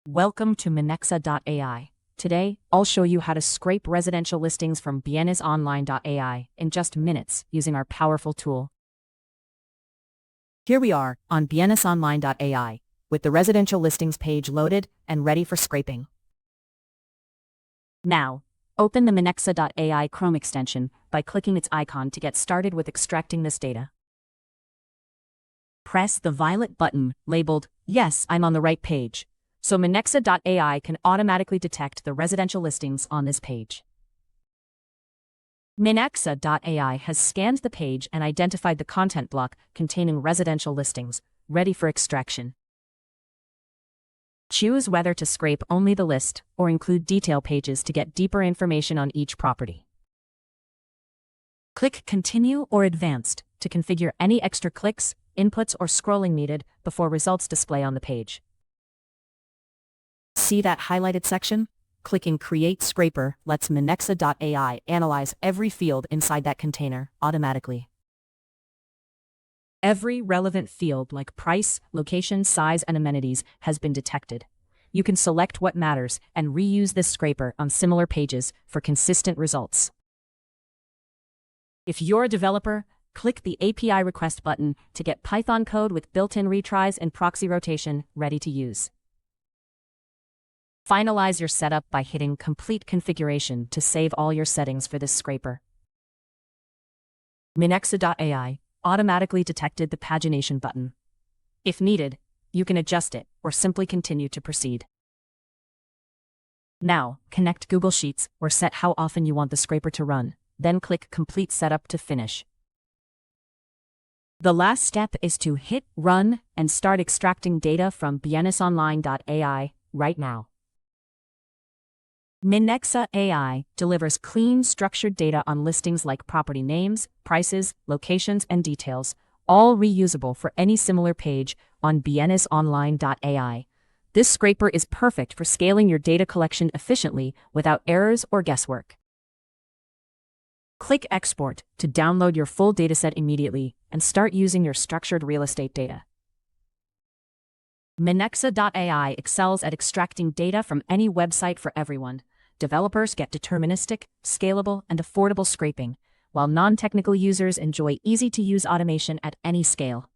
Welcome to Minexa.ai. Today, I'll show you how to scrape residential listings from bienesonline.ai in just minutes using our powerful tool. Here we are on bienesonline.ai with the residential listings page loaded and ready for scraping. Now, open the Minexa.ai Chrome extension by clicking its icon to get started with extracting this data. Press the violet button labeled "Yes, I'm on the right page," so Minexa.ai can automatically detect the residential listings on this page. Minexa.ai has scanned the page and identified the content block containing residential listings, ready for extraction. Choose whether to scrape only the list or include detail pages to get deeper information on each property. Click Continue or Advanced to configure any extra clicks, inputs, or scrolling needed before results display on the page. See that highlighted section? Clicking Create Scraper lets Minexa.ai analyze every field inside that container automatically. Every relevant field like price, location, size, and amenities has been detected. You can select what matters and reuse this scraper on similar pages for consistent results. If you're a developer, click the API request button to get Python code with built-in retries and proxy rotation ready to use. Finalize your setup by hitting Complete Configuration to save all your settings for this scraper. Minexa.ai automatically detected the pagination button. If needed, you can adjust it or simply continue to proceed. Now, connect Google Sheets or set how often you want the scraper to run, then click Complete Setup to finish. The last step is to hit Run and start extracting data from bienesonline.ai right now. Minexa.ai delivers clean, structured data on listings like property names, prices, locations, and details, all reusable for any similar page on bienesonline.ai. This scraper is perfect for scaling your data collection efficiently without errors or guesswork. Click Export to download your full dataset immediately and start using your structured real estate data. Minexa.ai excels at extracting data from any website for everyone. Developers get deterministic, scalable, and affordable scraping, while non-technical users enjoy easy-to-use automation at any scale.